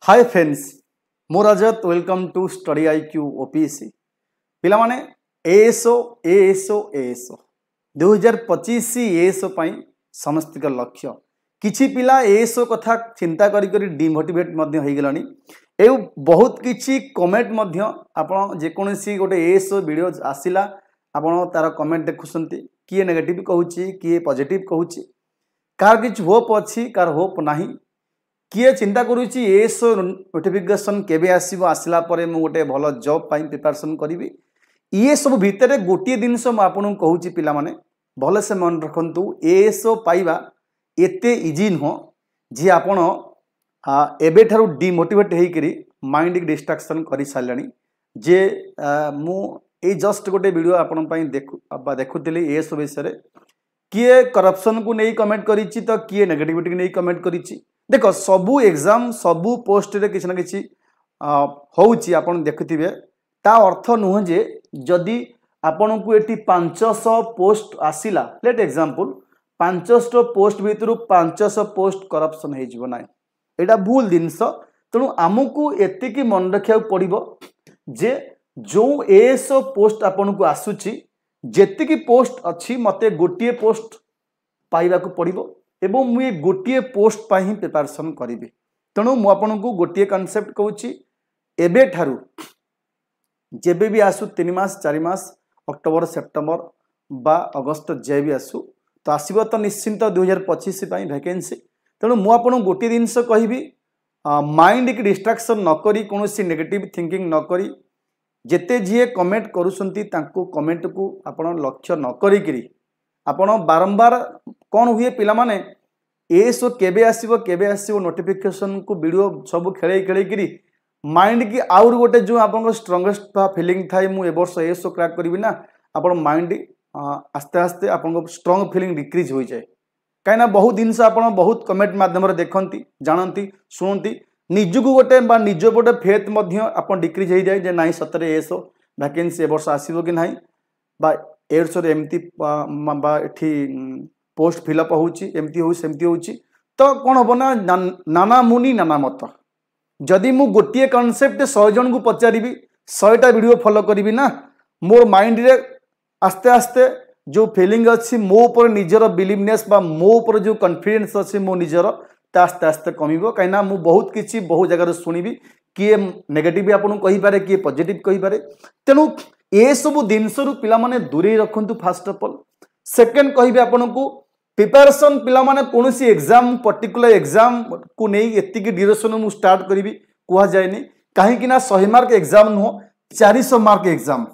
हाय friends मो Rajat welcome to study IQ OPSC पिला माने एएसओ एएसओ एएसओ 2025 एएसओ पई समस्त लक्ष्य किछि पिला एएसओ कथा चिंता करी करी डिमोटिवेट मध्य होई गेलानी ए बहुत किछि कमेंट मध्य आपण जे कोनसी गोटे एएसओ वीडियो आसिला आपण तार कमेंट देखुसंती किए नेगेटिव कहूची किए पॉजिटिव कहूची कार किछि होप अछि कार होप नाही किए चिंता करुच्ची एएसओ नोटिफिकेशन केबे आसीबो आसिला परे मु गोटे भल जॉब पाई प्रिपरेशन करिवि ये सब भितर गोटे जिनस मु आपन कहूची पिला माने भल से मन रखंतु एएसओ पाइबा एते इजी नुह जे आपण एबे ठारू डिमोटिवेट हेई करी माइंड की डिस्ट्रैक्शन करि सारलानी जे मु ए जस्ट गोटे वीडियो आपन पाई देखुतली एएसओ विषय किए करप्शन को नहीं कमेंट करिछि तो किए नेगेटिविटी को नहीं कमेंट करिछि देख सबू एग्जाम सबू पोस्ट रे किसी ना किसी होउची आपण देखुथिबे ता अर्थ नुह जे जदि आपण को एटी 500 पोस्ट आसिला लेट एग्जांपल 500 पोस्ट भितरु 500 पोस्ट करप्शन हे जीव नाइ एटा भूल जिनस तेणु आमको एतिकी मन रखिया पड़िबो जे जो एएसओ पोस्ट आपण को आसुची जेतिकी पोस्ट अछि मते गोटिए पोस्ट पाइबा को पड़िबो एवं मुझे गोटे पोस्ट पर ही प्रिपरेशन करी तेणु मु आपन को गोटे कॉन्सेप्ट कहूँ एबे ठारू जेबे भी आसु 3 मास 4 मास अक्टोबर सेप्टेम्बर बा अगस्त जे भी आसु तो आसब तो निश्चिंत 2025 वैकेंसी तेणु मु आपन गोटे जिनस कहबी माइंड की डिस्ट्रैक्शन नकरी कौन नेगेटिव थिंकिंग नकरी जेते जी कमेंट करुसंती तांको कमेंट को आपन लक्ष्य न करी आपण बारंबार कौन हुए पिला माने एएसओ केबे आसीबो नोटिफिकेशन को वीडियो सब खेले करी माइंड की आउर गोटे जो आपन स्ट्रांगेस्ट फीलिंग थाए मु ए वर्ष एएसओ क्रैक करबी ना आपन माइंड आस्ते आस्ते आपन स्ट्रांग फीलिंग डिक्रीज हो जाए कहीं बहुत जिनस आपन बहुत कमेंट माध्यम देखती जानती शुणती निजको गोटे निज गोटे फेथ आपन डिक्रीज हो जाए जे नाई सतरे एएसओ वैकेंसी ए वर्ष आसीबो कि नाही बा एर्सर एमती पोस्ट फिलअप होमती हो तो कौन हम ना नाना मुनि नाना मत जदि मु गोटे कॉन्सेप्ट 100 जन को पचारि 100टा वीडियो फॉलो करी ना मोर माइंड रे आस्ते आस्ते जो फीलिंग अच्छी मो ऊपर निजर बिलीवनेस बा मो ऊपर जो कॉन्फिडेंस अच्छी मो निजर आस्ते आस्ते कमिबो कहीं मु बहुत किसी बहुत जगह शुणिबी किए नेगेटिव आपन कहि पारे किए पॉजिटिव कहि पारे तेणु ए सब जिनस पिला माने दूरे रखंतु फास्ट ऑफ ऑल सेकंड कहिबे आपन को प्रिपरेशन पिला माने कोनोसी एग्जाम पर्टिकुलर एग्जाम को नहीं एतिकी ड्यूरेशन मु स्टार्ट करिवि कुहा जायनी काहे कि ना 100 mark exam no 400 mark exam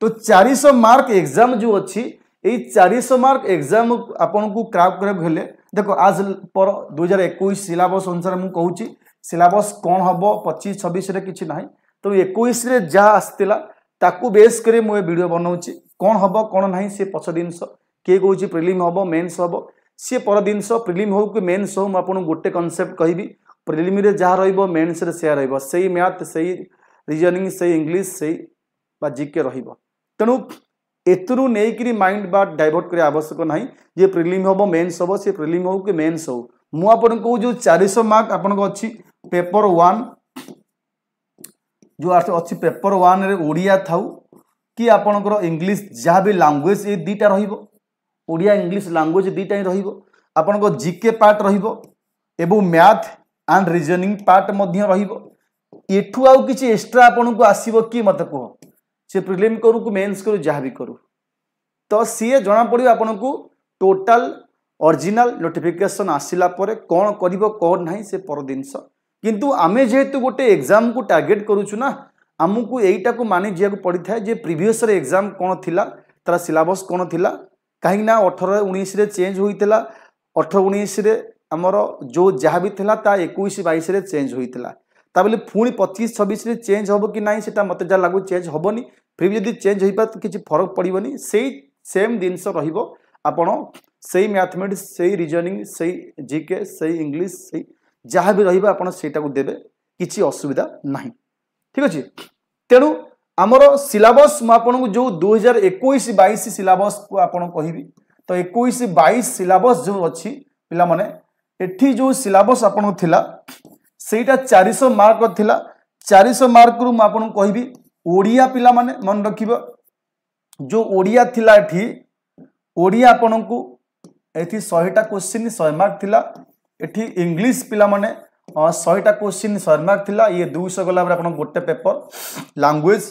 तो 400 मार्क एग्जाम जो अच्छी ए 400 मार्क एग्जाम आपन को क्रैक करे हेले देखो आज पर 2021 सिलेबस अनुसार मु कहूची सिलेबस कौन हबो 25 26 रे किछि नाही तो 21 रे जा आस्तिला ताकू बेस करे मु वीडियो बनाउची कौन हबो कौन नाही से पछ दिनस के कहूची प्रिलिम हबो मेंस हबो से पर दिनस प्रिलिम हो कि मेंस हो मु आपन गोटे कांसेप्ट कहबी प्रिलिम रे जा रहइबो मेंस रे से रहइबो सही मैथ सही रीजनिंग सही इंग्लिश सही बा जीके रहइबो तेणु एतरु नेकरी माइंड बा डाइवर्ट करे आवश्यक नाही जे प्रिलिम हबो मेंस हबो से प्रिलिम हो कि मेंस हो मु आपन को जो 400 मार्क आपन को अछि पेपर 1 जो अच्छी पेपर 1 रे ओडिया थाउ कि आपनकर इंग्लिश जहाँ भी लैंग्वेज ये दीटा रहिबो ओडिया इंग्लिश लैंग्वेज दीटा ही रहिबो आपनकर जीके पार्ट रहिबो एवं मैथ एंड रीजनिंग पार्ट मध्य रहिबो एठु आउ किछि एक्स्ट्रा आपन को आसीबो कि मत कहो से प्रिलिम करू कि मेंस करू जहाँ भी करू तो सी जना पड़िबो आपन को टोटल ओरिजिनल नोटिफिकेशन आसिला परे कोन करिवो कोन नाही से पर दिनस किंतु आमे जेहेतु गोटे एग्जाम को टार्गेट करूछु ना आमको एटा को मानि जिया को पड़ी था जे प्रीवियस रे एग्जाम कोन थिला तार सिलेबस कोन थिला काहे ना 18 19 रे चेंज होइतिला 18 19 रे हमर जो जहाँ भी थिला ता 21 22 रे चेंज होइतिला ता बोले पुणी 25 26 रे चेंज होबो कि नाही सेटा मते जा लागु चेंज होबनी फिर भी यदि चेंज होइपा तो किछि फरक पड़िबनी सेही सेम दिनस रहिबो आपण सही मैथमेटिक्स सही रीजनिंग सही जीके सही इंग्लिश सही जहाँ भी रहिबा आपण सेटा को देबे किछि असुविधा नाही ठीक अछि तेणु आमर सिलेबस मु आपन को जो 2021 22 सिलेबस को आपन कहिबी तो 21 22 सिलेबस जो अछि पिला माने एठी जो सिलेबस आपन थिला सेटा 400 मार्क थिला 400 मार्क रु आपन कहबी ओडिया पिला माने मन रखिबो जो ओडिया थिला एठी ओडिया आपन को एठी 100टा क्वेश्चन 100 मार्क थिला एठी इंग्लिश पिला माने 100टा क्वेश्चन 100 मार्क थिला ये 200 गला आपन गोटे पेपर लैंग्वेज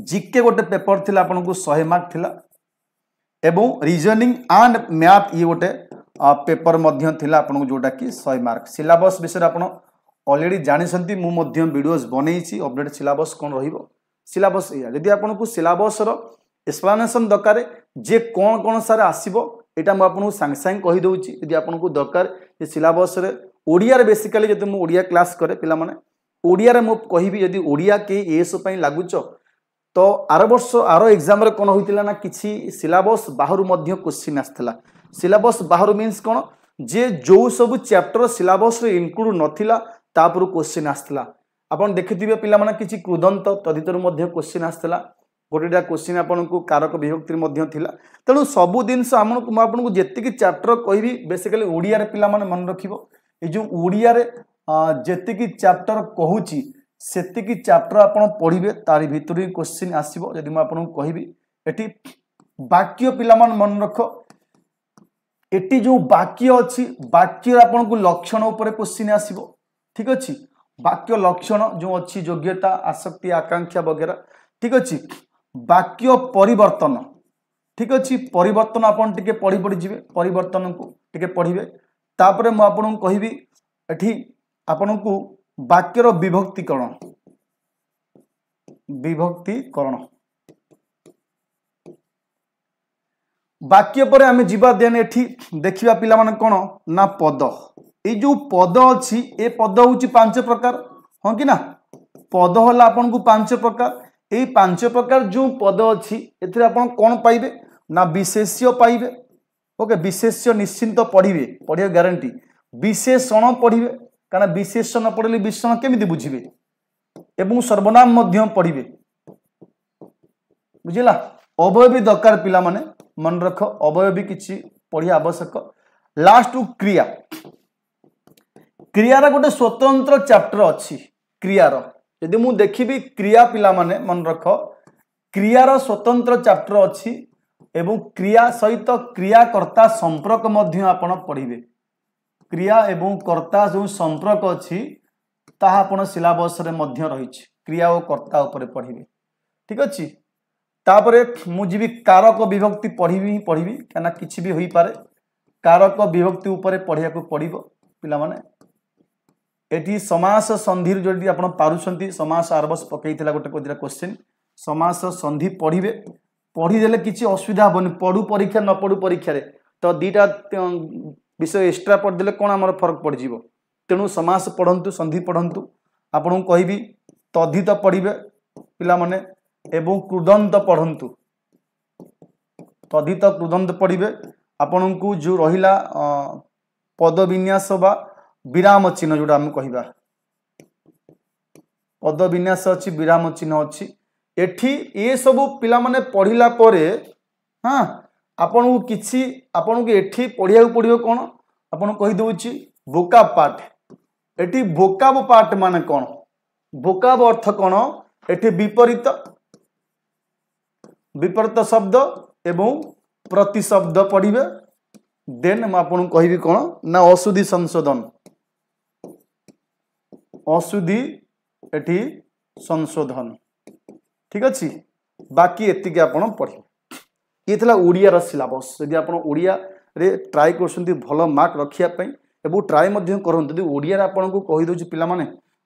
जीके गोटे पेपर थिला आपन को 100 मार्क थिला एवं रीजनिंग एंड मैथ ये गोटे पेपर मध्य थिला आपन को जोटा कि 100 मार्क सिलेबस विषय आपन ऑलरेडी जानि सन्ती मु मध्य वीडियोस बनेइछि अपडेट सिलेबस कोन रहिबो सिलेबस या यदि आपन को सिलेबस रो एक्सप्लेनेशन दरकार जे कोन कोन सारे आसीबो एटा मु आपन को संग संग कहि दउछि यदि आपन को दरकार जे सिलेबस रे ओडिया रे बेसिकली जते मु ओडिया क्लास करे पिला माने ओडिया रे मु कहिबी यदि ओडिया के एस पई लागुचो तो आर वर्ष आर एग्जाम रे कोन होइतिला ना किछि सिलेबस बाहरु मध्य क्वेश्चन आस्थला सिलेबस बाहरु मींस कोन जे जो सब चैप्टर सिलेबस रे इंक्लूड नथिला तापर क्वेश्चन आस्थला आपण देखिथिबे पिला माने किछि कृदंत तदितर मध्य क्वेश्चन आस्थला गोटेटा क्वेश्चन आपन को कारक विभक्ति मध्य थिला तेनु सब दिनस आपन को जेति कि चैप्टर कहबी बेसिकली ओडिया रे पिला माने मन रखिबो ए जो ओडिया रे जेति कि चैप्टर कहूची सेति कि चैप्टर आपन पढिबे तारि भितरी क्वेश्चन आसीबो यदि म आपन को कहबी एठी वाक्य पिला मान मन रखो एटी जो वाक्य अछि वाक्य आपन को लक्षण ऊपर क्वेश्चन आसीबो ठीक अछि वाक्य लक्षण जो अच्छी योग्यता आसक्ति आकांक्षा वगैरह ठीक अच्छी वाक्य परिवर्तन ठीक अच्छी परिवर्तन आपन टिके पढ़ी पढ़ी जिवे परिवर्तन को टिके पढ़िबे तापरे मु आपन को कहबी एठी आपन को वाक्यर विभक्तिकरण वाक्य पर आमे जीवा देन एठी देखिबा पिला माने कोन ना पद ए जो पद अच्छी ए पद होची 5 प्रकार हां कि ना पद होला आपन को 5 प्रकार ए 5 प्रकार जो पद अच्छी एथिरे आपन कोन पाइबे ना विशेष्य पाइबे ओके विशेष्य निश्चिंत पढ़िबे पढ़िया गारंटी विशेषण पढ़िबे काना विशेषण पढ़ले विशेषण केमिति बुझिबे एवं सर्वनाम मध्य पढ़िबे बुझिला अवयवी दरकार पिला माने मन रख अवयवी किछि पढ़िया आवश्यक लास्ट क्रिया क्रियार गोटे स्वतंत्र चैप्टर अच्छी क्रियार यदि मु देखिबी क्रिया पिला माने मन रख क्रियार स्वतंत्र चैप्टर अच्छी एवं क्रिया सहित क्रियाकर्ता संपर्क मध्य आपण पढ़िबे क्रिया एवं कर्ता जो संपर्क अच्छी ताहा आपण सिलेबस रे मध्य रहिछि क्रिया और कर्ता ऊपर पढ़िबे ठीक अछि तापरे मु जीवी कारक विभक्ति पढ़िबी काना किछि भी होई पारे कारक विभक्ति ऊपर पढ़िया को पड़िबो पिला माने एटी समास संधि जदि आपण पारुछंती समास आरबस पकैथिला गोटे कोदिरा क्वेश्चन समास संधि पढ़िबे पढ़ी देले किछि असुविधा होबनी पढु परीक्षा न पढु परीक्षा रे तो दीटा विषय एक्स्ट्रा पढ़ देले कोन हमर फरक पड़ जिवो तेनु समास पढ़ंतु संधि पढ़ंतु आपण कहबी तद्धित पढ़िबे पिला माने एवं कृदंत पढ़ंतु तद्धित कृदंत पढ़िबे आपण को जो रहिला पद विन्यास बा विराम चिन्ह जोड़ा हम कहिबा पद विन्यास अछि विराम चिन्ह अछि एठी ए सब पिला माने पढ़िला परे हां आपण को किछि आपण को एठी पढ़िया पड़ियो कोन आपण कहि दउछि वोकाब पार्ट एठी वोकाब पार्ट माने कोन वोकाब अर्थ कोन एठी विपरीत शब्द एवं प्रति शब्द पढ़िबे देन हम आपण कहिबी कोन ना अशुद्धि संशोधन अशुद्धि एठी संशोधन ठीक अछि बाकी एतिके आपण पढ़ी ये थला ओडिया रा सिलेबस यदि आपण ओडिया रे ट्राई करसंती भलो मार्क रखिया पई एबो ट्राई मध्य करन यदि ओडिया रे आपण को कहि दोछि पिला माने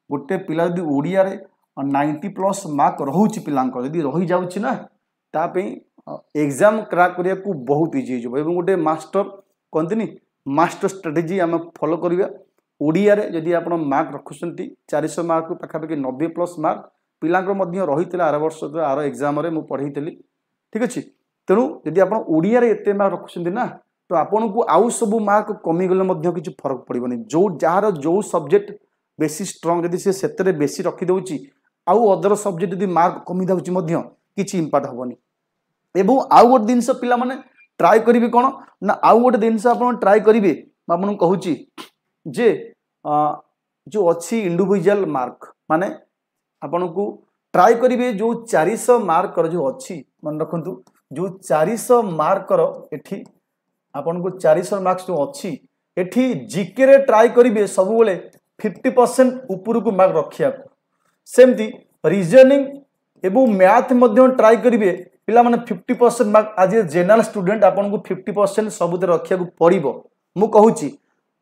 गोटे पिला यदि ओडिया रे 90+ मार्क रहउछि पिलांक यदि रहि जाउछि ना ता पई एग्जाम क्रैक करिया को बहुत इजी हो एवं गोटे मास्टर कहंतनी मास्टर स्ट्रेटजी हम फॉलो करिया ओडिया रे यदि आपण मार्क रखुसंती 400 मार्क पाखापाखि 90+ मार्क पिलांकर मध्य रहितला आर वर्ष आर एग्जाम रे मु पढैतली ठीक अछि तेनु यदि आपण ओडिया रे एते मार्क रखुसंती ना तो आपण को आउ सब मार्क कमी गले मध्य किछ फरक पड़िबनी जो जहार जो सब्जेक्ट बेसी स्ट्रांग यदि से सेतरे बेसी रखि दउची आउ अदर सब्जेक्ट यदि मार्क कमी दउची मध्य किछ इंपैक्ट होबनी एवं आउ गोटे जिनस पिला माने ट्राई करिवे कोन ना आउ गोटे जिनस आपण ट्राई करिवे म आपन कहूची जे जो अच्छी इंडिविजुअल मार्क माने आपन को ट्राई करिवे जो 400 मार्क जो अच्छी मन रखंतु जो 400 मार्क एठी आपन को 400 मार्क्स जो अच्छी एठी जीके रे ट्राई करिवे सब बेले 50% ऊपर को मार्क रखिया सेमती रीजनिंग एवं मैथ मध्य ट्राई करिवे पिला माने 50% मार्क आज जनरल स्टूडेंट आपन को 50% सबुते रखिया पड़िबो मु कहूची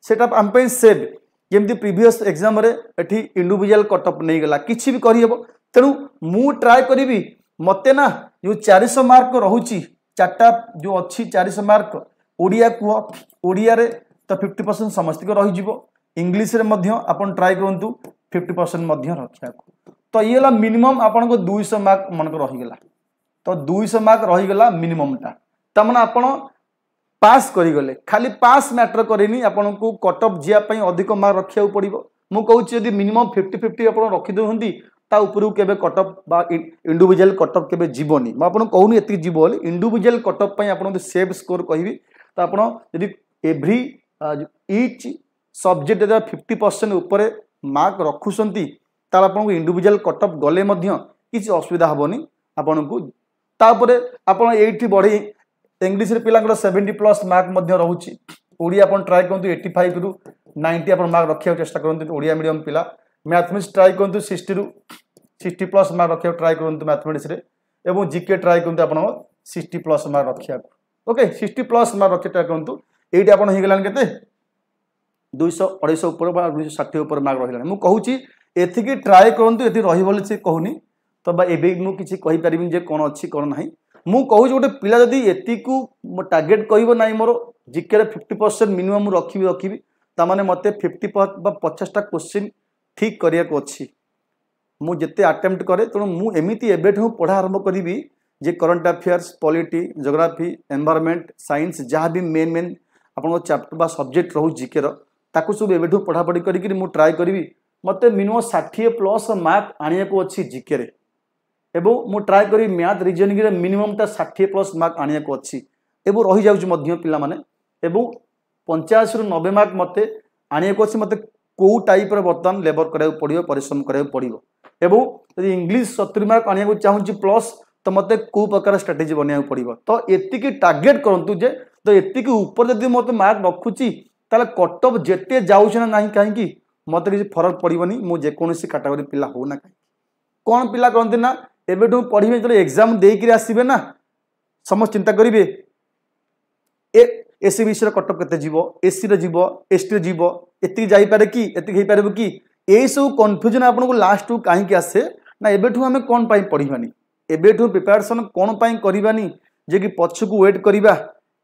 सेटा हम पे सेव जेमती प्रीवियस एग्जाम रे एठी इंडिविजुअल कटअप नहीं गला किछि भी करियबो तेनु मु ट्राई करिवि मते ना जो 400 मार्क रहुची चारटा जो अच्छी 400 मार्क ओडिया कुह ओडिया रे तो 50% समस्त को रही जीवो इंग्लिश रे मध्य आपण ट्राई करंतु 50% मध्य रखिया तो ये ला मिनिमम आपण को 200 मार्क मन को रही गला तो 200 मार्क रही गला मिनिमम टा त माने आपण पास करी गले खाली पास मैटर करेनी आपण को कट ऑफ जिया पई अधिक मार्क रखिया पड़िबो मु कहूची यदि मिनिमम 50-50 आपण रखि दोहंती ता ऊपर केबे कट ऑफ बा इंडिविजुअल कट ऑफ केबे जीवनी म आपण कहूनी एति जीवो बोली इंडिविजुअल कट ऑफ पई आपण सेव स्कोर कहिबी तो आपण यदि एवरी ईच सब्जेक्ट 50% ऊपर मार्क रखुसंती तार आपण को इंडिविजुअल कट ऑफ गले मध्य किछि असुविधा हबनी आपण को तापरे आपण 80 बढ़ी इंग्लिश रे पिलांकर 70+ मार्क मध्य रहउची ओडिया आपण ट्राई करंतु 85 रु 90 आपण मार्क रखिया चेष्टा करंतु ओडिया मीडियम पिला मैथमेटिक्स ट्राई करंतु 60 रु 60+ मार्क रखिया ट्राई करंतु मैथमेटिक्स रे एवं जीके ट्राई करंतु आपण 60+ मार्क रखिया ओके 60+ मार्क रखि ट्राई करंतु एठी आपण हे गेलान केते 200 250 ऊपर बा 260 ऊपर मार्क रहिलान मु कहूची एथिकी ट्राई करंतु एथि रहि बोली से कहूनी तो बा एबे मु किछि कहि परिबिन जे कोन अछि कोन नाही मु कहूची गोटे पिला जदी एति को टार्गेट कहिबो नाही मोर जीके रे 50% मिनिमम रखिबी ता माने मते 50 बा 50 टा क्वेश्चन ठीक करिया को अछि मु जते अटेम्प्ट करे तो मु एमिति एबेठु पढ़ा आरंभ करिबी जे current affairs polity geography environment science जहाँ भी मेन मेन आपन चैप्टर बा सब्जेक्ट रहू जीके रो ताकू सब एबेठु पढ़ा पढ़ी करी मु ट्राई करिवि मते मिनिमम 60+ मार्क आनिया को अछि जीके रे एवं मु ट्राई करी मैथ रीजनिंग रे मिनिमम ता 60+ मार्क आनिया को अछि एवं रही जाउछ मध्य पिला माने एवं 85 रु 90 मार्क मते आनिया को अछि मते को टाइप रे बर्तन लेबर करे पड़ियो परिश्रम करे पड़ियो एवं यदि इंग्लिश 70 मार्क आनिया को चाहूची प्लस तो मते को प्रकार स्ट्रेटजी बनिया पड़ियो तो एति की टार्गेट करंतु जे तो एति की ऊपर जदी मते मार्क रखुची ताले कट ऑफ जेते जाउछ ना नाही काहे की मते किसी फरक पड़िबनी मु जे कोनोसी कैटेगरी पिला हो ना काहे कोन पिला करंती ना एबेठु पढिबे जले एग्जाम देई कि आसीबे ना समस्त चिंता करिवे एसी विषय कट ऑफ केते जीवो एसी रे जीवो एसटी रे जीवो एति जाई पारे कि एति हेई पारे कि ए सब कंफ्यूजन आपन को लास्ट टू काहे कि आसे ना एबेठु हमें कोन पाई पढिबानी एबेठु प्रिपरेशन कोन पाई करिबानी जे कि पछ को वेट करिबा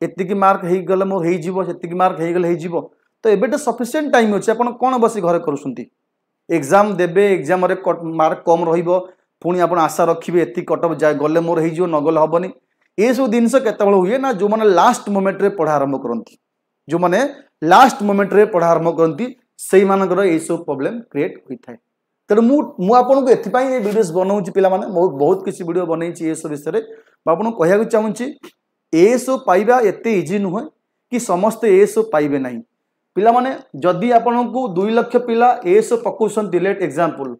एति की मार्क हेई गले मोर हेई जीवो एति की मार्क हेई गले हेई जीवो तो एबेठु सफिशिएंट टाइम अछि आपन कोन बसी घरे करूसंती एग्जाम देबे एग्जाम रे मार्क कम रहिबो पुणी आपण आशा रखिबे एति कट ऑफ जाय गले मोर हेई जीवो न गले हबनी ए सब जिनस केतबेल हुए ना जो माने लास्ट मोमेंट रे पढ़ा आरंभ करंती जो माने लास्ट मोमेंट रे पढ़ा आरंभ करंती सेई मानकर ए सब प्रॉब्लम क्रिएट होई थाए तेणु मु आपन को एथि पई ए वीडियोस बनाउची पिला माने बहुत किछि वीडियो बनैछि ए सब विषय रे आपन कहया को चाहूची ए सब पाइबा एते इजी नुह कि समस्त ए सब पाइबे नाही पिला माने जदी आपन को 2 लाख पिला ए सब पकोसंती लेट एग्जांपल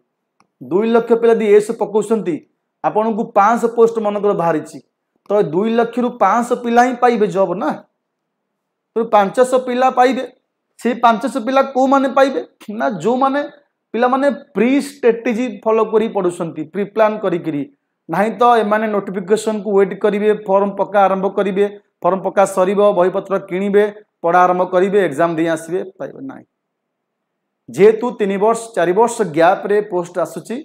2 लाख पिला दी ए सब पकोसंती आपन को 500 पोस्ट मनकर बाहरिछि तो 2 लाख रु 500 पिला ही पाइबे जॉब ना तो 500 पिला पाइबे से 500 पिला को माने पाइबे ना जो माने पिला माने प्री स्ट्रेटेजी फॉलो करी पडुसंती प्री प्लान करी करी नाही तो ए माने नोटिफिकेशन को वेट करिवे फॉर्म पक्का आरंभ करिवे फॉर्म पक्का सरीबो बही पत्र किनिबे पढ़ा आरंभ करिवे एग्जाम दे आसीबे पाइबे नाही जेतु 3 वर्ष 4 वर्ष गैप रे पोस्ट आसुची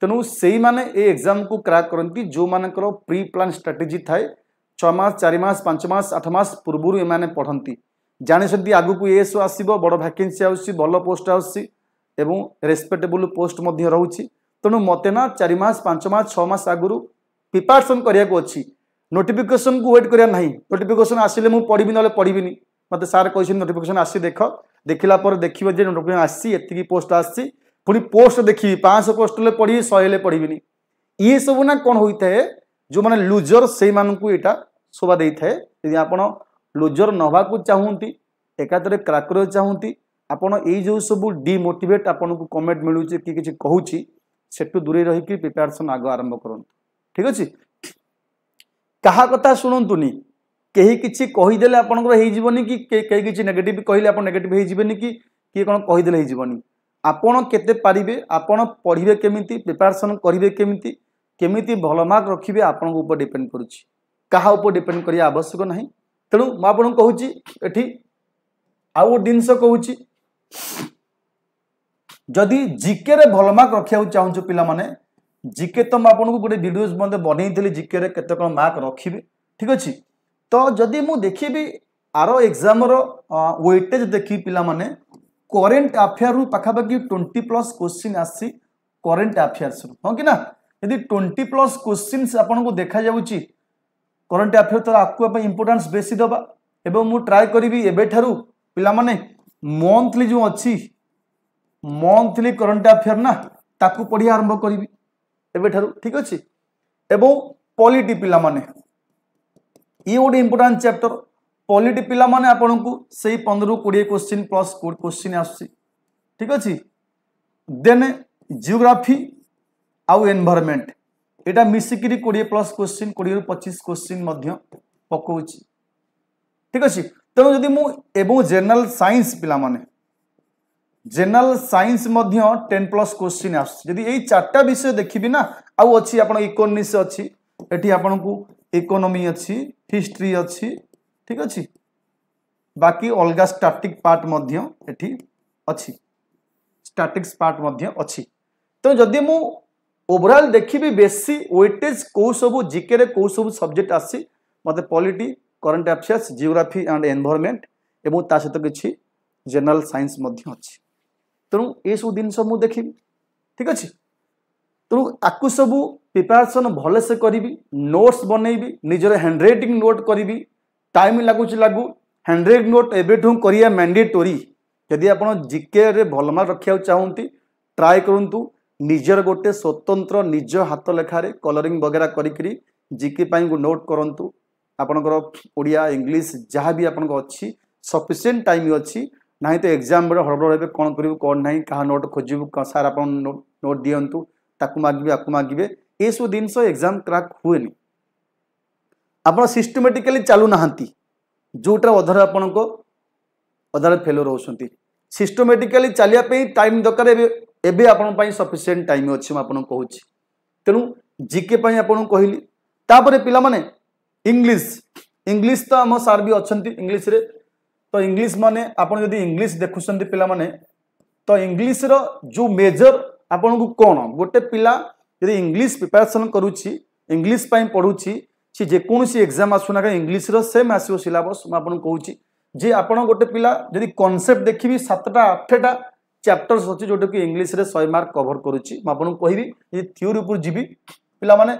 तेणु से माने ए एग्जाम को क्रैक करती जो मानकर प्री प्लान स्ट्रेटेजी थाए 6 मास 4 मास 5 मास 8 मास पूर्व एमाने पढ़ती जानी आगु को एस आसो बड़ भैकेंसी आसी भल पोस्ट आसी एवं रेस्पेक्टेबल पोस्ट रोचे तेणु मते ना 4 मास 5 मास 6 मास आगु प्रिपरेशन करने को अच्छी नोटिफिकेशन को वेट करना ना नोटिफिकेशन आसिले मुझे पढ़ी ना पढ़ी मत सार कही नोटिफिकेशन आसी देख देखला देखिए जे नोटिफिकेशन आसी एति पोस्ट आसी पुणी पोस्ट देखी 500 पोस्ट ले पढ़ी 100 पढ़ी ये सब ना कौन होता है जो माने लुजर से मानू यहाँ शोभा दे थाए यदि आप लुजर नवा को चाहती एकातर क्राक चाहती आपण एई जो सब डिमोटिवेट आपन को कमेंट मिलू कि किछि कहूची सेटू दूरे रही कि प्रिपरेशन आग आरंभ करन ठीक अछि कहा कथा सुनंतुनी केही किछि कहि देले आपनकर हेइ जीवनी कि केही किछि नेगेटिव कहिले आपन नेगेटिव हेइ जीवनी कि किए कोन कहि देले हेइ जीवनी आपण केते पारिबे आपण पढिबे केमिति प्रिपरेशन करिवे केमिति केमिति भल मार्क रखिबे आपण ऊपर डिपेंड करूची कहा ऊपर डिपेंड करिया आवश्यक नाही तेणु म आपन कहूची एठी आउ दिनस कहूची जदि जीके रे भल मार्क रखिया चाहूछु पिला माने जीके तो मैं आपको गोटे वीडियोस मते बनई जीके रे केते कोन मार्क रखिबे ठीक अछि तो जदि मु देखिबी आरो एग्जाम रो वेटेज देखि पिला माने करंट अफेयर रु पाखापाखि 20+ क्वेश्चन आसी करंट अफेयर्स हां कि ना यदि 20+ क्वेश्चंस आपन को देखा जाउची करंट अफेयर तो आपको इंपोर्टेंस बेसी दबा एवं मु ट्राई करिवि एबे थारु पिला माने मंथली जो अछि मंथली करंट अफेयर ना ताकू पढ़ी आरंभ करिवि एबे थारु ठीक अछि एवं पॉलिटी पिला माने ये गोटे इंपोर्टेंट चैप्टर पॉलिटी पिला माने आपन को सही 15-20 क्वेश्चन प्लस क्वेश्चन आसी ठीक अछि देन जियोग्राफी आउ एनवायरनमेंट एटा मिसिकिरी 20+ क्वेश्चन 20-25 क्वेश्चन मध्य पकोछि ठीक अछि तेणु जदि मु एवं जनरल साइंस पिला माने जनरल साइंस मध्य 10+ क्वेश्चन आसी यदि एई चारटा विषय देखिबी ना आउ अछि आपण इकोनॉमिक्स अछि एठी आपण को इकोनॉमी अछि हिस्ट्री अछि ठीक अछि बाकी अलगा स्टैटिक पार्ट मध्य एठी अछि स्टैटिक्स पार्ट मध्य अछि तो जदि मु ओवरऑल देखिबी बेसी वेटेज को सब जीके रे को सब सब्जेक्ट आसी मते polity current affairs geography and environment एवं ता सहित किछि जनरल साइंस मध्य अछि तेणु ए सब दिन सब मु देखिबी ठीक अछि तेणु आकु सब प्रिपरेशन भले से करिवि नोट्स बनैबी निजर हैंडराइटिंग नोट करिवि टाइम लागू हैंडराइटिंग नोट एबेठू करिया मैंडेटरी यदि आपण जीके रे भल मार्क रखिया चाहंती ट्राई करंतु निजर गोटे स्वतंत्र निज हाथ लेखारे कलरिंग वगैरह करी जीके पाई नोट करंतु आपनकर ओडिया इंग्लिश जहाँ भी आपन अच्छी सफिशिएंट टाइम अच्छी ना तो एग्जाम बेले हड़बड़ हे कौन करूँ कौन ना क्या नोट खोजू सार आप नोट दिंतु ताकू मागे आपको मागे ये सब जिन एग्जाम क्रैक हुए आप सिस्टमेटिकली चलू ना जोटा अधर आपण अधारे फेल रोचे सिस्टमेटिकली चलिया टाइम दरकार एबे आपण सफिशिएंट टाइम अच्छी मुझे कहूँ तेणु जीके आपको कहली तापर पिला माने इंग्लिश तो आम सार भी अच्छा इंग्लिश रे तो इंग्लिश माने आपन यदि इंग्लिश देखुछंती पिला माने तो इंग्लिश रो जो मेजर आपन को कोन गोटे पिला यदि इंग्लिश प्रिपरेशन करूची इंग्लिश पई पढुची सी जे कोनसी एग्जाम आसुना का इंग्लिश रो सेम आसीओ सिलेबस म आपन कहूची जे आपन गोटे पिला यदि कांसेप्ट देखिबी 7टा 8टा चैप्टर्स अछि जोटे कि इंग्लिश रे 100 मार्क कवर करूची म आपन कहिबी जे थ्योरी ऊपर जीबी पिला माने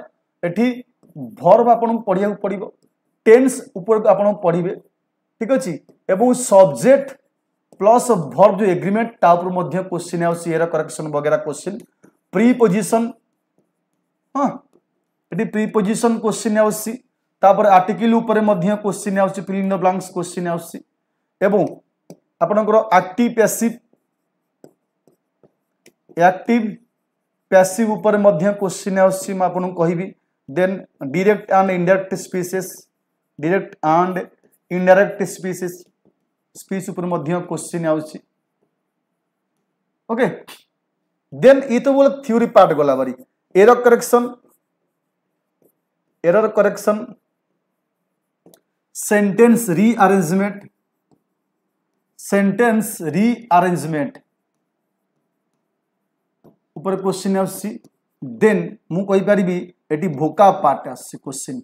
एठी वर्ब आपन पढिया पड़िबो टेंस ऊपर आपन पढिबे ठीक अछि एवं सब्जेक्ट प्लस वर्ब जो एग्रीमेंट ता ऊपर मध्य क्वेश्चन आउसी एरा करेक्शन वगैरह क्वेश्चन प्रीपोजिशन हां एटी प्रीपोजिशन क्वेश्चन आउसी तापर आर्टिकल ऊपर मध्य क्वेश्चन आउसी fill in the blanks question आउसी एवं आपनकर एक्टिव पैसिव ऊपर मध्य क्वेश्चन आउसी म आपन कहिबी then direct and indirect species speech ऊपर मध्य क्वेश्चन आउची ओके देन ये तो बोल थ्योरी पार्ट गला बारी एरर करेक्शन सेंटेंस रीअरेंजमेंट ऊपर क्वेश्चन आउची देन मु कहि परिबी एटी भोका पार्ट आसी क्वेश्चन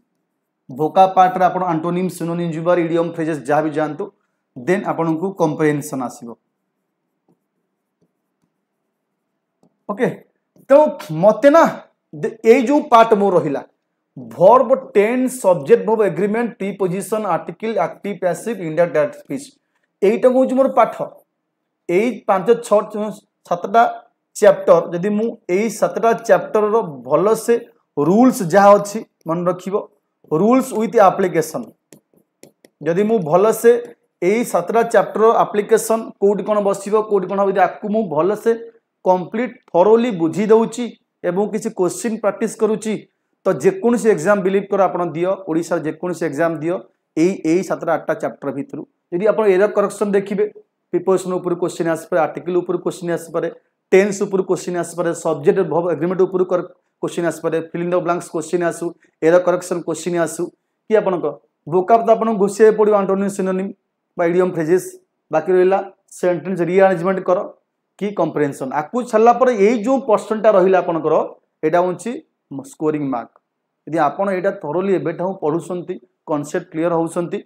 भोका पार्ट रे आपण एंटोनिम सिनोनिम जुबार इडियम फ्रेजेस जहाँ भी जानतु देन आपण को कंप्रेहेंशन आसीबो ओके तो मते ना ए जो पार्ट मो रहिला verb tense subject verb agreement preposition article active passive indirect speech एटा को मोर पाठ एई 5-6 7टा चैप्टर यदि मु एई 7टा चैप्टर रो भलो से रूल्स जहाँ अच्छी मन रखिबो रूल्स विथ एप्लीकेशन यदि मु भलो से यही 7टा चैप्टर एप्लिकेशन कोड कौन बसिबो कोड कौन हम आपको मु भल से कंप्लीट थरोली बुझी दउची एवं किसी क्वेश्चन प्रैक्टिस करूची तो जेकोसी एग्जाम बिलीव कर आप दियो ओडिशा जेकोसी एग्जाम दियो यही 7टा 8टा चैप्टर भितर यदि आप एरर करेक्शन देखिए प्रिपोजिशन ऊपर क्वेश्चन आसपे आर्टिकल ऊपर क्वेश्चन आसपे टेंस ऊपर क्वेश्चन आसपे सब्जेक्ट वर्ब एग्रीमेंट ऊपर क्वेश्चन आसपे फिलिंग द ब्लैंक्स क्वेश्चन आसू एरर करेक्शन क्वेश्चन आसू कि आपन वोकाब तो आपन घुसिए पड़ो एंटोनिम सिनोनिम बा इडियम फ्रेजेस बाकी रहा सेंटेंस रीअरेंजमेंट कर कि कंप्रेहेंशन आपको छाला पर यही जो पर्सनटा रहा आपंकर यहाँ हूँ स्कोरिंग मार्क यदि आपड़ यहाँ थरोली एवं पढ़ुंट कॉन्सेप्ट क्लीयर होती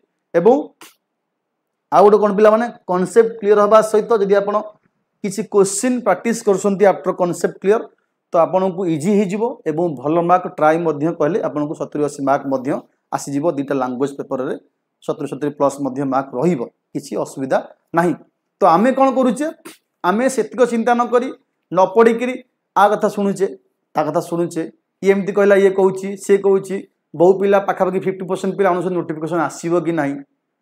आउ गोटे कौन पिला माने कॉन्सेप्ट क्लीयर हवा सहित जदि आप किसी क्वेश्चन प्रैक्टिस कर आफ्टर कॉन्सेप्ट क्लीयर तो आपन को इजी हो भल मार्क ट्राई कहले आपको 70-80 मार्क आसीज 2टा लैंग्वेज पेपर रे 70-70 प्लस मार्क रही असुविधा नहीं तो आमे कौन करुचे आमे सेतिक चिंता न करी न पढ़ी आ कथा शुणुचे ता कथा शुणुचे ये एमती कहला ये कहूँ सी कहूँ बहु पिला पाखापाखि 50% पिला अनुसार नोटिफिकेशन आसीबो कि नहीं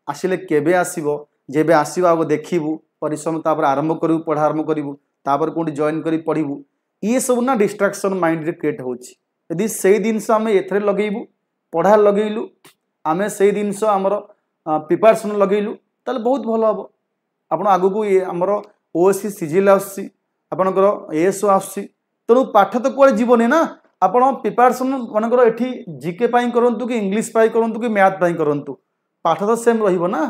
आसिले केबे आसीबो जेबे आसीबो आगो देखिबू परिश्रम तापर आरंभ करू पढ़ा आरंभ करू तापर कोठी जॉइन करी पढ़िबू ये सब ना डिस्ट्रैक्शन माइंड रे क्रिएट होची यदि सेही जिनस आमे एथरे लगेइबू पढ़ा लगेइलु आमे सेही जिनस हमर प्रिपरेशन लगेइलु ताले बहुत भलो हबो आपण आगु को ये हमर ओएससी सिजिल आसी आपनकर एएसओ आसी तेणु पाठ तो कुआडे जीवनी ना आपण प्रिपरेशन मनकर एठी जीके पाई करंतु कि इंग्लिश पाई करंतु कि मैथ पाई करंतु पाठ तो सेम रहिबो ना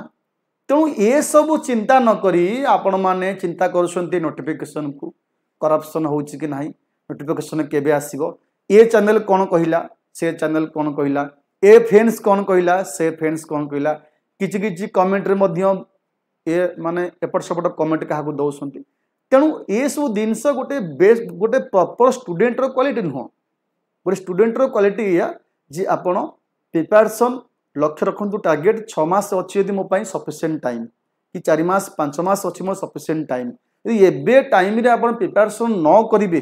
तेणु ये सब चिंता न करी आपण माने चिंता करूछंती नोटिफिकेशन को करप्शन होउची कि नाही नोटिफिकेशन केबे आसीबो ए चैनल कोन कहिला से चैनल कोन कहिला ए फ्रेंड्स कोन कहिला से फ्रेंड्स कोन कहिला किछि किछि कमेंट रे मध्य ए माने एपट सपट कमेंट काहाकू दउछंती तेणु ये सब जिनस गोटे बेस्ट गोटे प्रॉपर स्टूडेंट रो क्वालिटी नुह गोटे स्टूडेंट रो क्वालिटी या जे आपण प्रिपरेशन लक्ष्य रखु टार्गेट 6 मास अच्छी यदि मो सफिशिएंट टाइम कि 4 मास 5 मास अच्छी मो सफिशिएंट टाइम यदि एबे टाइम रे आपण प्रिपरेशन न करिवे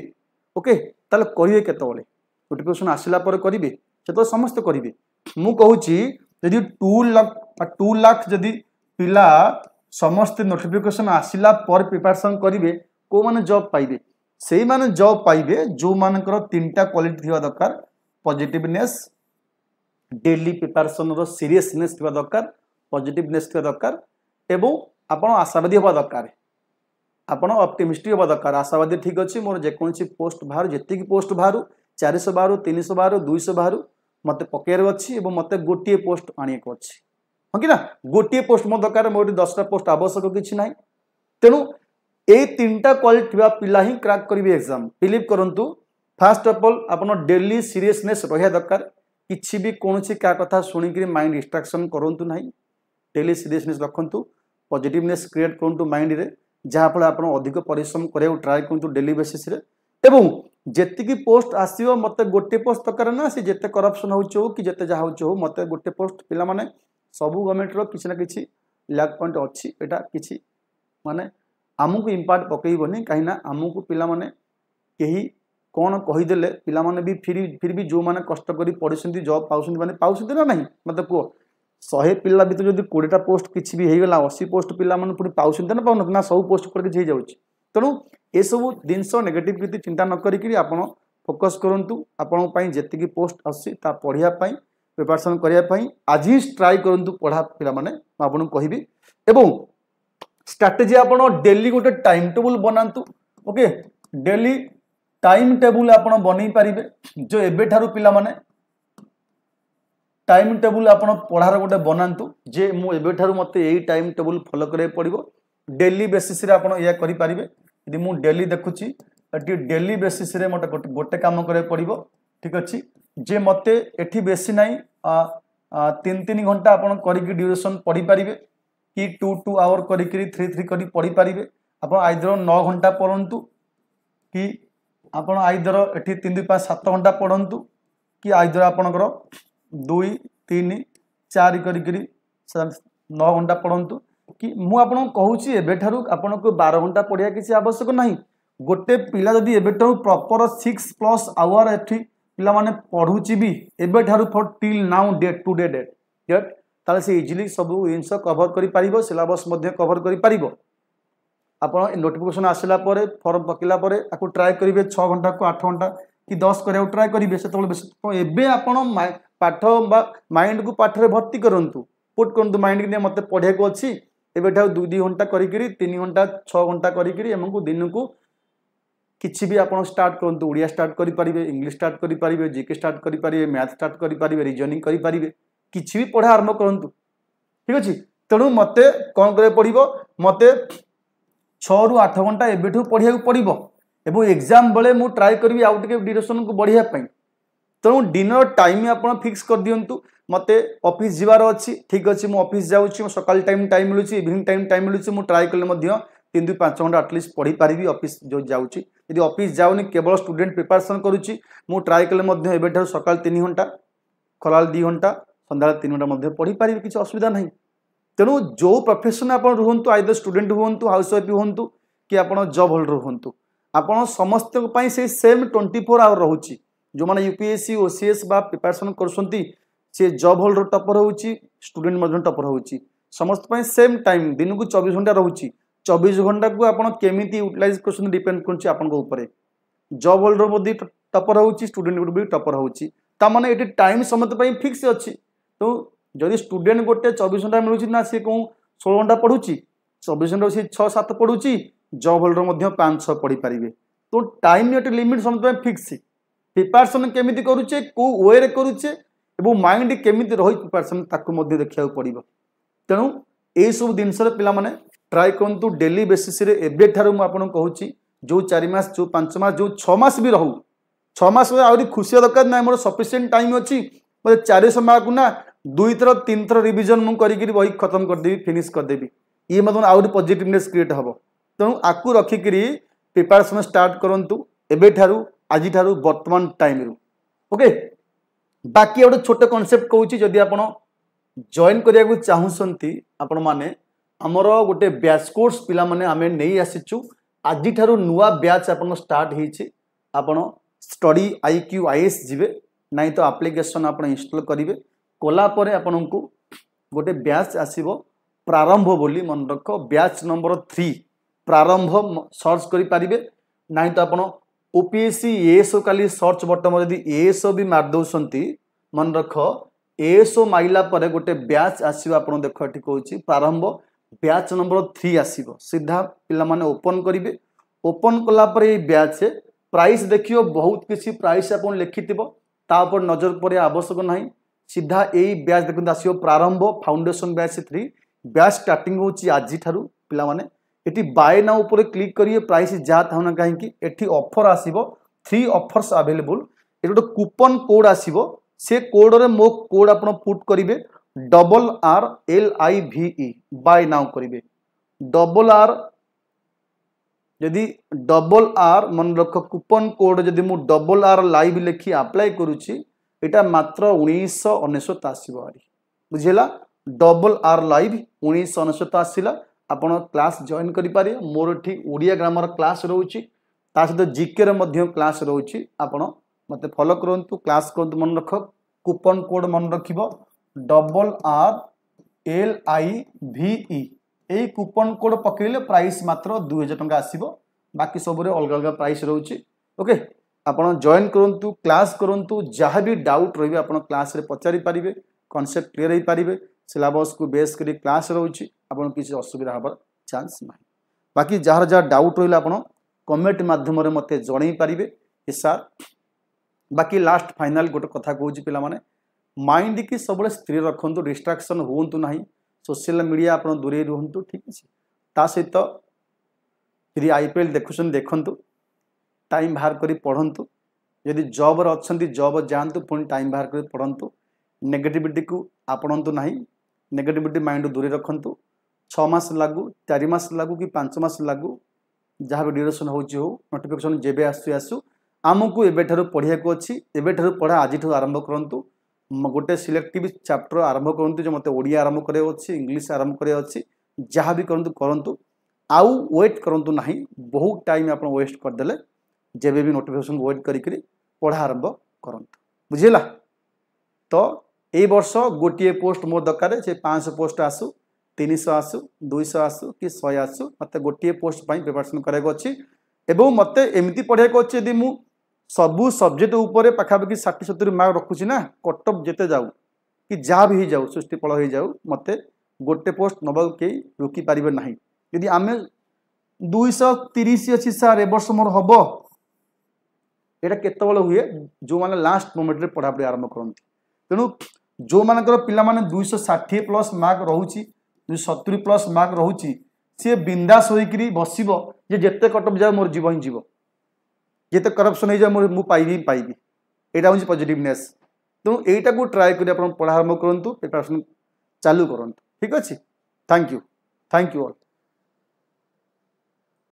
ओके ताले करिवे केतबेले नोटिफिकेशन आसिला पर करिवे से तो समस्त करिवे मु कहूची यदि 2 लाख यदि पिला समस्त नोटिफिकेशन आसिला पर प्रिपरेशन करिवे को माने जॉब पाइबे से माने जॉब पाइबे जो मानकर 3टा क्वालिटी थिवा दरकार पॉजिटिवनेस डेली प्रिपरेशन रो सीरियसनेस थिवा दरकार पॉजिटिवनेस थिवा दरकार एवं आपण आशावादी होबा दरकार आपण ऑप्टिमिस्टिक होबा दरकार आशावादी ठीक अछि मोर जे कोनसी पोस्ट बाहर जेति की पोस्ट बाहर 400 बाहर 300 बाहर 200 बाहर मते पकेर अछि एवं मते गोटिए पोस्ट आनिए को अछि हो कि ना गोटिए पोस्ट मो दरकार मोर 10टा पोस्ट आवश्यक किछि नाही तेनु ए 3टा क्वालिटी थिबा पिला ही क्रैक करिवे एग्जाम बिलीव करंतु फर्स्ट ऑफ ऑल आपण डेली सीरियसनेस रहिया दरकार किछि भी कोनसी का कथा सुनी कि माइंड डिस्ट्रैक्शन करंतु नाही डेली सीरियसनेस रखंतु पॉजिटिवनेस क्रिएट करंतु माइंड रे जहाँ फल आप अधिक परिश्रम करा ट्राए करूँ डेली बेसीस एवं जेतिकी पोस्ट आसो मत गोटे पोस्ट दरकार ना सी जिते करप्शन हो कि जिते जहाँ हो मत गोटे पोस्ट पिला माने सबू गवर्नमेंट रो किसी ना किसी लैक पॉइंट अच्छी एटा किसी माने आमको इम्पैक्ट पकईबनी कहीं आमको पिला माने कहीं कौन कहीदेले पिला माने भी फिर भी जो माने कष्ट करी पढ़ी जॉब पाउछंती ना नहीं मत कह 100 पिला भर जो 20टा पोस्ट किसी भी होगा 80 पोस्ट पिला माने पुणी पाउछंती ना पाउन ना सब पोस्ट पर किसी हो तेणु ये सब जिनस नेगेटिव प्रति चिंता न करी आपण फोकस करंतु आपण पई जेतिकी पोस्ट आसी ता पढ़िया पई प्रिपरेशन करिया पई आज ही ट्राई करंतु पढ़ा पिला माने आपण कहबी एवं स्ट्रैटेजी आपण डेली गोटे टाइम टेबल बनांतु ओके डेली टाइम टेबल आपण बनै पारिबे जो एबे ठारू पिला माने टाइम टेबल आपण पढ़ार गोटे बनातु जे मु एबे ठारू मते एई टाइम टेबल फॉलो करे पड़िबो डेली बेसिस रे आपण या करि पारिबे यदि मु डेली देखुची एटी डेली बेसिस रे मते गोटे काम करे पड़िबो ठीक अछि जे मते एठी बेसी नाही 3 घंटा आपण करिक ड्यूरेशन पढ़ी पारिबे कि 2 आवर करिक 3 करी पढ़ी पारिबे आपण आइदर 9 घंटा पढ़ंतु कि आपण आइदर एठी 3 2 5 7 घंटा पढ़ंतु कि आइदर आपणकर 2 3 4 करी 9 घंटा पढ़ंतु कि मु आपन कहूची एबे ठारू आपन को 12 घंटा पढ़िया किसी आवश्यक नहीं गोटे पिला जदी एबे ठारू प्रॉपर 6+ आवर एठी पिला माने पढ़ुची भी एबे ठारू for till now date to date ताले से इजिली सब जिनस कभर कर सिलेबस कभर कर आपड़ नोटिफिकेशन आसला फॉर्म पकेला आपको ट्राए करेंगे 6 घंटा को 8 घंटा कि 10 कराया ट्राए करेंगे से आप पाठ माइंड को पाठ भर्ती करूँ पुट करूँ माइंड की मत पढ़े को अच्छी एवं 2 घंटा करी 3 घंटा 6 घंटा करूँ दिन को किसी भी आप स्टार्ट करूँ ओडिया स्टार्ट करेंगे इंग्लिश स्टार्ट करेंगे जीके स्टार्ट करेंगे मैथ स्टार्ट करेंगे रिजनिंग करेंगे किसी भी पढ़ा आरंभ करूँ ठीक अच्छे तेणु मत कौन कर पड़ो मत 6 ରୁ 8 घंटा एबेठू पढ़िया पड़ो एवं एग्जाम बेले मुझे ट्राए करी आउ टे ड्यूरेशन को बढ़ापी तेणु डिनर टाइम आप फिक्स कर दिंतु मत ऑफिस जीवार अच्छी ठीक अच्छे मुझे ऑफिस जाऊँगी सकाल टाइम मिलूँ इवनिंग टाइम मिलूँ मुझे ट्राए कले 3 ରୁ 5 घंटा आटलिस्ट पढ़ी पारि ऑफिस जो जाऊँगी यदि ऑफिस जाऊनी केवल स्टूडेंट प्रिपरेशन करुच्ची मुझे ट्राए कले एबेठू सकाल 3 घंटा खलाल 2 घंटा सन्ध्या 3 घंटा पढ़ी पारि किसी असुविधा नहीं तेणु जो प्रोफेशन आप रुहतु आइदर स्टूडेंट हूँ हाउस वाइफ हूँ कि आप जॉब होल्डर हूँ आपड़ समस्त से सेम 24 आवर रोचे जो मैंने यूपीएससी ओसीएस बा प्रिपरेशन कर जॉब होल्डर टपर हो स्टूडेंट टपर हो समस्त सेम टाइम दिन को 24 घंटा रोचे 24 घंटा को आप केमी यूटिलाइज कर डिपेंड कर जॉब होल्डर टपर हो स्टूडेंट भी टपर होने ये टाइम समस्त फिक्स अच्छी तो जदि स्टूडेंट गोटे 24 घंटा मिलूँ ना सी कौन 16 घंटा पढ़ुची 24 घंटा सी 6-7 पढ़ुची जॉब होल्डर 5-6 पढ़ी पारे तो टाइम ये लिमिट समझ फिक्स प्रिपरेशन केमी करुचे कौ वे करुचे माइंड केमी रही प्रिपरेशन ताकू देखा पड़ो तेणु यही सब जिनस पे ट्राए करूँ डेली बेसीस एवं मुझे कहूँ जो 4 मास जो 5 मास जो 6 मास भी रहू 6 मास आहरी खुशी दरकार ना मोर सफिसीयंट टाइम अच्छी मतलब 400 मार्क ना 2 थर 3 थर रिविजन मुझे बही खत्म करदेवी फिनिश करदेवी ये मतलब आहरी पॉजिटिवनेस क्रिएट हम तेणु आपको रखिक प्रिपरेशन स्टार्ट करूँ एवं आज वर्तमान टाइम रू ओके बाकी गोटे छोट कॉन्सेप्ट कहूँ जदि आप जॉइन करने चाहूँगी आपण मैंने आमर गोटे बैच कोर्स पिला माने आमे नहीं आसीचु आज नुआ बैच आप स्टार्ट होपण स्टडी IQ IAS जीवे नहीं तो एप्लिकेशन आप इंस्टॉल करेंगे कलापर आपण को गोटे बैच आसीबो प्रारंभ बोली मन रख बैच नंबर 3 प्रारंभ सर्च करि पारिबे नहीं तो आपण OPSC ASO काली सर्च बटन यदि ASO भी मार दउसंती मन रख ASO माइला परे गोटे बैच आसीबो आपण देख एठी कहूची प्रारंभ बैच नंबर 3 आसीबो सीधा पिला माने ओपन करिवे ओपन कला पर ये बैच प्राइस देखियो बहुत किसी प्राइस आपण लिखिथिबो तापर नजर पड़े आवश्यक नहीं सीधा यही बैच देखते आसो प्रारंभ फाउंडेशन बैच 3 बैच स्टार्टिंग होची आज पिला माने एटी बाय नाउ ऊपर क्लिक करिए प्राइस जहाँ था कहीं एटी ऑफर आसीबो 3 ऑफर्स अवेलेबल ये गोटे कूपन कोड आसीबो से कोड रे मो कोड आपण पुट करिवे RRLIVE बाय नाउ करिवे R यदि R मन रख कूपन कोड जदि मु R लाइव लिखी अप्लाई करूची एटा मात्र 1999 आसीबो आरी बुझेला R लाइव 1999 आसीला आपण क्लास जॉइन करि पारे मोर एठी ओडिया ग्रामर क्लास रहउची ता सहित जीके रे मध्य क्लास रहउची आपण मते फॉलो करंतु क्लास करंतु मन रख कूपन कोड मन रखिबो RRLIVE ए कूपन कोड पकेले प्राइस मात्र 2000 टंका आसीबो बाकी सब रे अलग अलग प्राइस रहउची ओके आपण जॉइन करंतु क्लास करंतु जहाँ भी डाउट रही आप क्लास रे पचारि पारिबे कॉन्सेप्ट क्लियर हो पारिबे सिलेबस को बेस करी क्लास रहउची आपण किसी असुविधा हबार चांस नहीं बाकी जार जार डाउट रही आप कमेंट माध्यम रे मते जणै पारिबे सर बाकी लास्ट फाइनल गोटे कथा कहूँ पिला माने माइंड की सब स्थिर रखु डिस्ट्राक्शन हूँ ना सोशल मीडिया आप दूरे रुहतु ठीक अच्छे ता सहित यदि IPL देखुन देखु टाइम बाहर करी पढ़ंतु यदि जॉब रे अच्छंती जॉब जातु पुणी टाइम बाहर करी पढ़ंतु नेगेटिविटी को आपणंतु नहीं नेगेटिविटी माइंड दूरे रखंतु 6 मास लागू 4 मास लागू कि 5 मास लागू जहाँ भी ड्यूरेशन हो नोटिफिकेशन जेबे आसू आमको एबेठारु पढ़िया को अच्छी एबेठारु पढ़ा आज आरंभ करंतु गोटे सिलेक्टिव चैप्टर आरंभ करंतु जो मते ओडिया आरंभ करे अच्छी इंग्लिश आरंभ करे अच्छी जहाँ भी करंतु आउ वेट करंतु नहीं बहुत टाइम आप वेस्ट करदेले जेबे भी नोटिफिकेशन वेट करी पढ़ा आरंभ करंतु बुझेला तो ए वर्ष गोटे पोस्ट मोर दरकार से 500 पोस्ट आसू 300 आसू 200 आसू कि 100 आसू मत गोटे पोस्ट प्रिपरेशन कराया अच्छी एवं मत एमती पढ़ाई अच्छे यदि मुझ सबू सब्जेक्ट उपर पाखापाखि 60-70 मार्क रखुची ना कटअप जिते जाऊ कि जहाँ भी जाऊ सृष्टि फल हो जाऊ मत गोटे पोस्ट नवा कई रोकी पारे ना यदि आम 230 अच्छी सार ए वर्ष मोर हम यहाँ केतल हुए जो मैंने लास्ट मोमेंट रे पढ़ापढ़ी आरंभ करती तेणु जो मानकर पिला माने 260 प्लस मार्क रोचे 270 प्लस मार्क रोचे सी बिंदास होकर बसब जे जिते कटअप जाए मोर जीव ही जीव जिते करप्शन हो जाए मुझे पाइबी यहाँ हूँ पॉजिटिवनेस तेणु यहीटा को ट्राए कर पढ़ा आरंभ करूँ प्रिपरेशन चालू करूँ ठीक अच्छे थैंक यू ऑल।